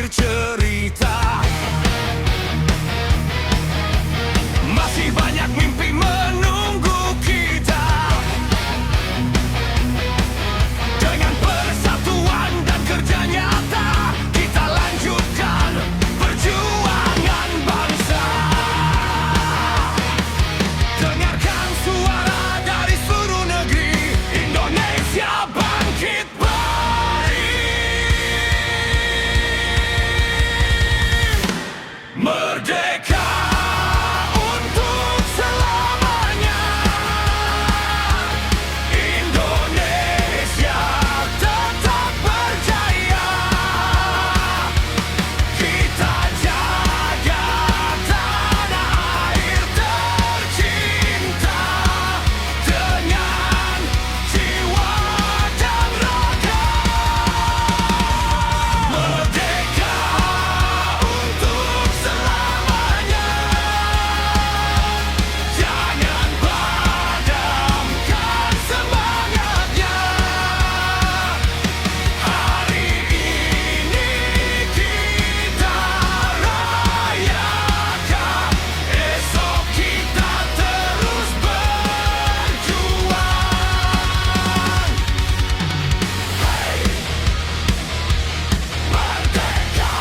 bercerita. Masih banyak mimpi menunggu kita. Dengan persatuan dan kerja nyata, kita lanjutkan perjuangan bangsa. Dengarkan suara dari seluruh negeri, Indonesia bangkit balik. Merdeka untuk selamanya. Indonesia tetap berjaya. Kita jaga tanah air tercinta dengan jiwa dan raga. Merdeka untuk selamanya. Jangan padamkan semangatnya. Hari ini kita rayakan, esok kita terus berjuang. Hey, merdeka.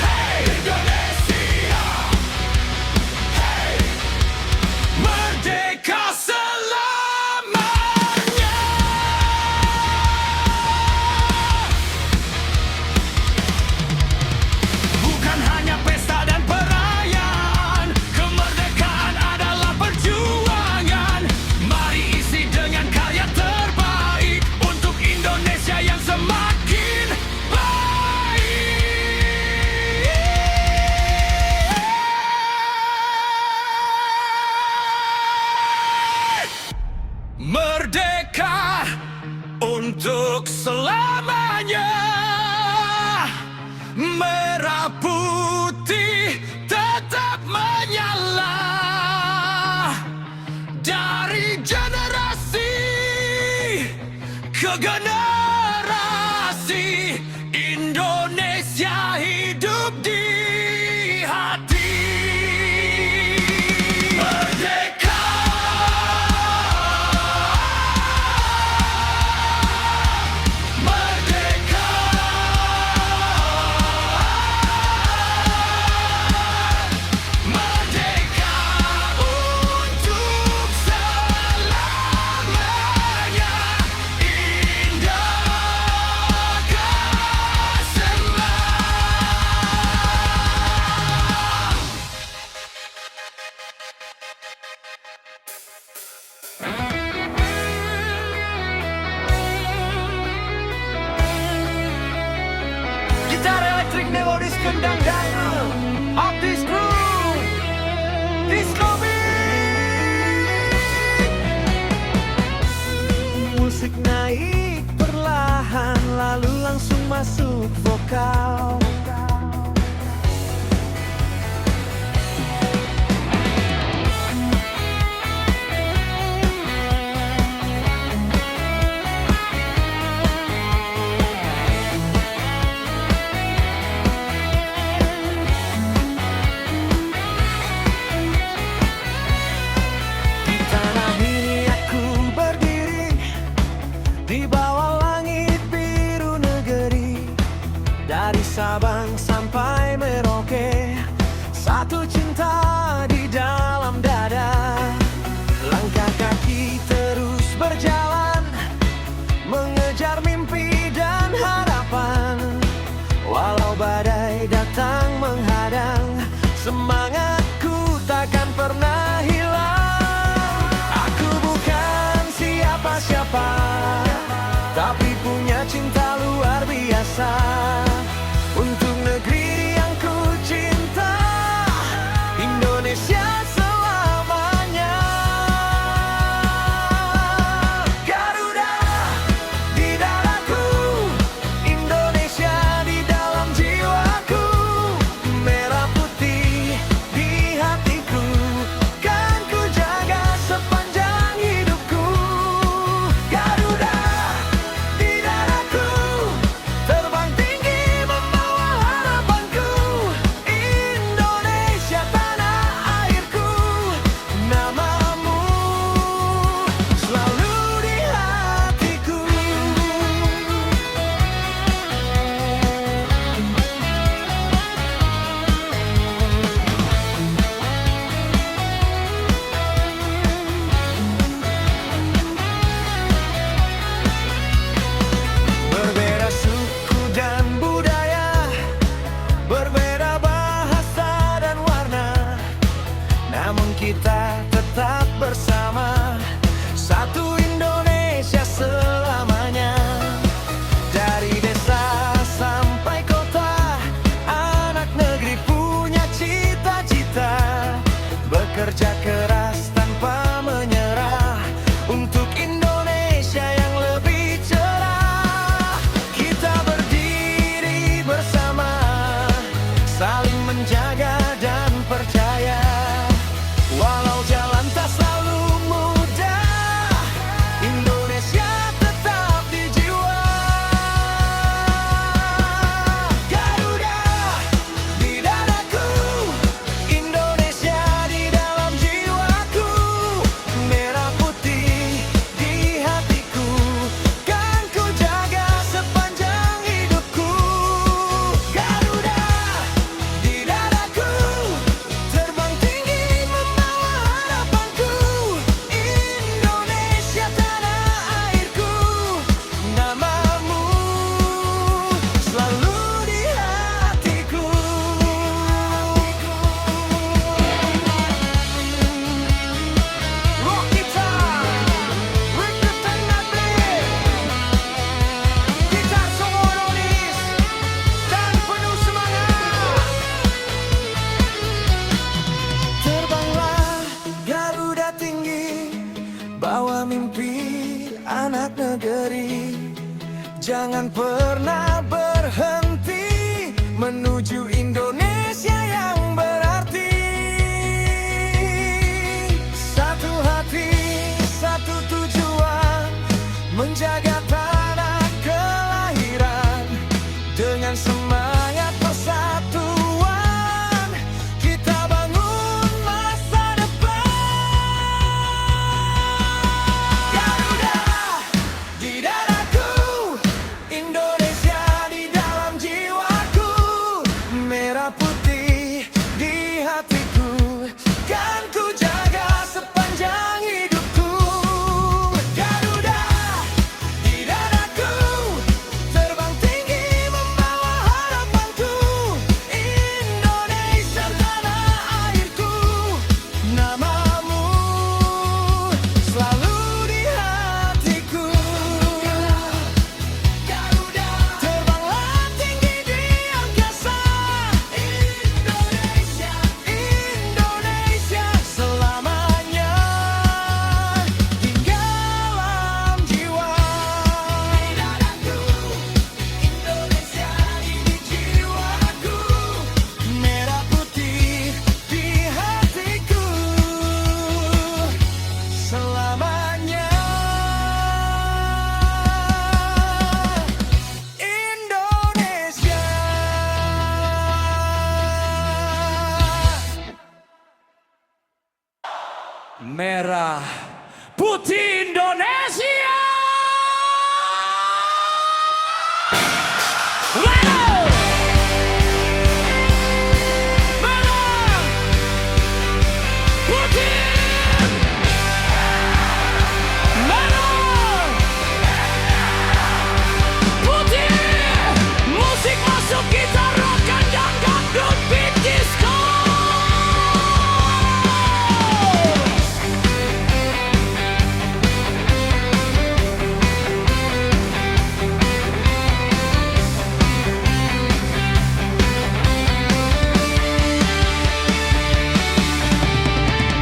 Hey, Indonesia. Hey, merdeka selamanya. Bukan hanya pesta dan perayaan, kemerdekaan adalah perjuangan. Mari isi dengan karya terbaik untuk Indonesia yang semakin baik. Merdeka untuk selamanya. Merah putih tetap menyala. Dari generasi ke generasi, Indonesia hidup di hati. Merdeka. Merdeka. Merdeka untuk selamanya. Indahkan selam. Gitar elektrik melodis kendang dangdut, Optis Crew, Disco Beat. Musik naik perlahan, lalu langsung masuk vokal. bersama, satu Indonesia selamanya. Dari desa sampai kota, anak negeri punya cita-cita, bekerja keras tanpa menyerah untuk Indonesia yang lebih cerah. Kita berdiri bersama, saling menjaga dan percaya. Walau jalan tak selalu mudah, Indonesia tetap di jiwa. Garuda di dadaku, Indonesia di dalam jiwaku, merah putih di hatiku, kan ku jaga sepanjang hidupku. Garuda di dadaku, terbang tinggi membawa harapanku, Indonesia tanah airku, namamu selalu di hatiku. Rock guitar, with the tengah blade, gitar solois dan penuh semangat. Terbanglah Garuda tinggi, bawa mimpi anak negeri. Jangan pernah berhenti menuju Indonesia yang berarti. Satu hati, satu tujuan, menjaga tanah kelahiran. Dengan semangat persatuan, kita bangun masa depan. Garuda di dadaku, Indonesia di dalam jiwaku, merah putih di hatiku, kan ku jaga sepanjang hidupku. Garuda di dadaku, terbang tinggi membawa harapanku, Indonesia tanah airku, namamu selalu di hatiku. Garuda terbanglah tinggi di angkasa, Indonesia, Indonesia selamanya di dalam jiwa. Di dadaku, Indonesia di jiwaku, merah putih di hatiku, selamanya Indonesia. Merah putih Indonesia. Merah putih, merah putih. Musik masuk, gitar rock dan dangdut beat disco.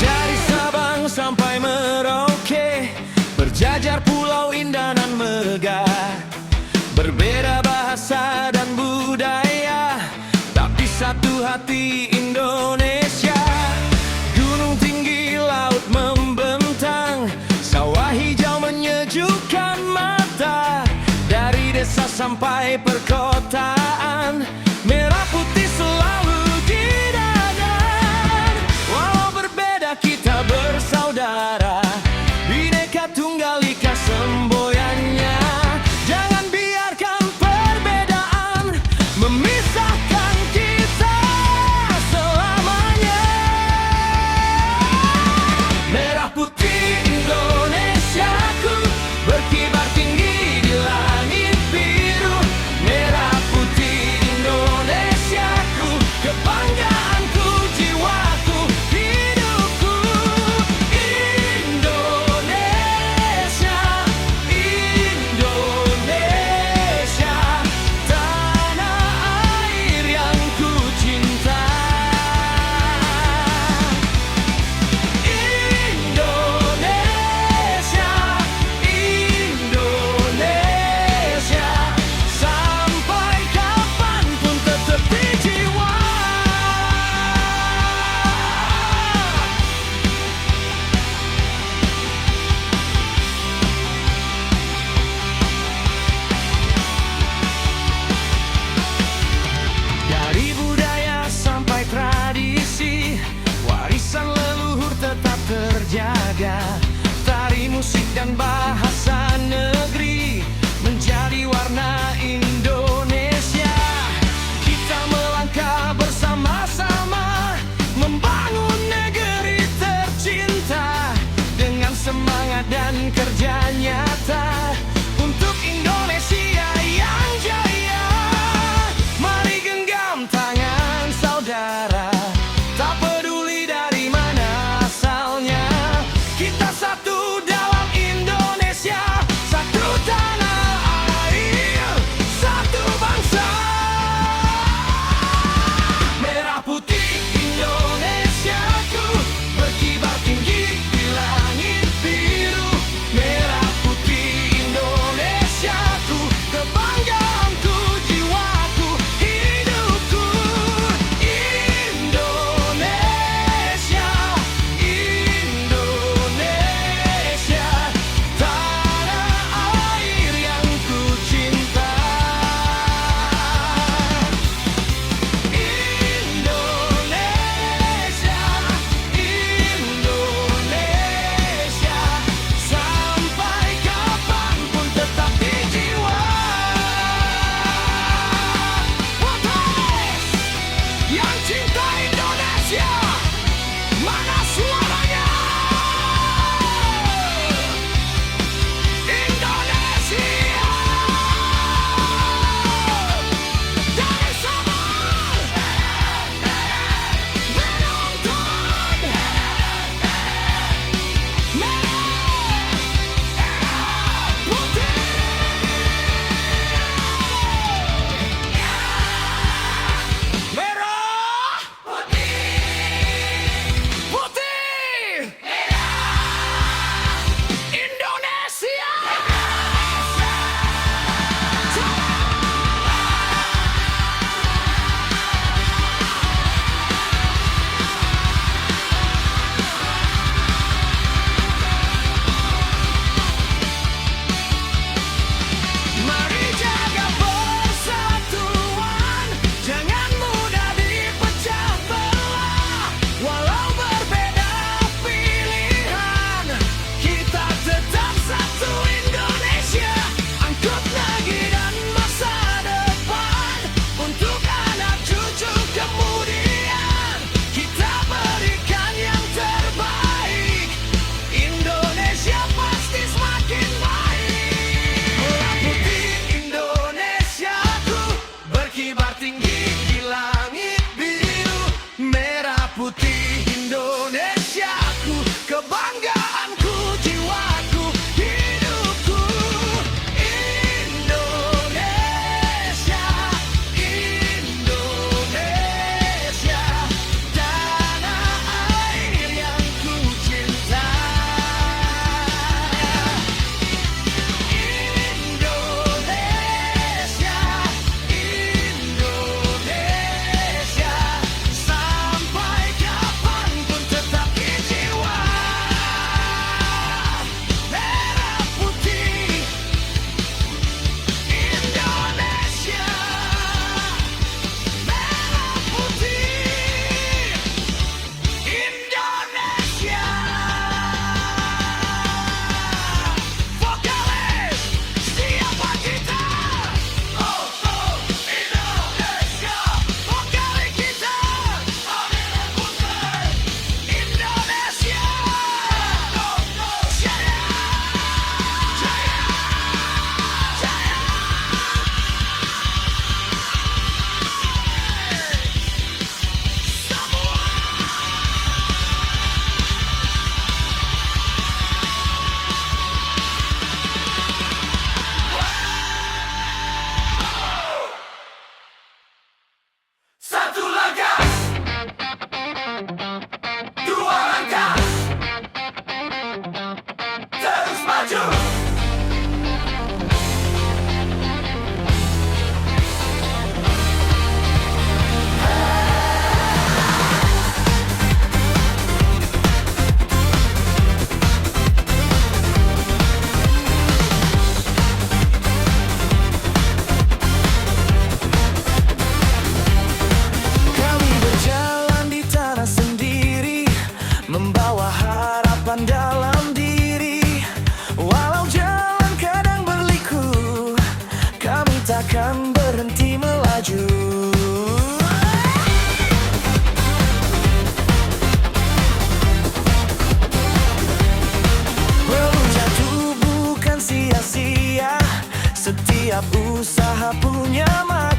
Dari Sabang sampai Merauke, berjajar pulau indah dan megah, berbeda bahasa dan budaya, tapi satu hati Indonesia. Gunung tinggi, laut membentang, sawah hijau menyejukkan mata. Dari desa sampai perkotaan, merah putih selalu di dada. Walau berbeda kita bersaudara, Bhinneka Tunggal Ika semboyannya. Jangan biarkan perbedaan memisahkan kita selamanya. Merah putih Indonesiaku, berkibar tinggi di langit biru. Merah putih Indonesiaku, kebanggaanku, jiwaku, hidupku, Indonesia. maju. Kami berjalan di tanah sendiri, membawa harapan dalam diri. Walau jalan kadang berliku, kami takkan berhenti melaju. Belum jatuh bukan sia-sia, setiap usaha punya makna.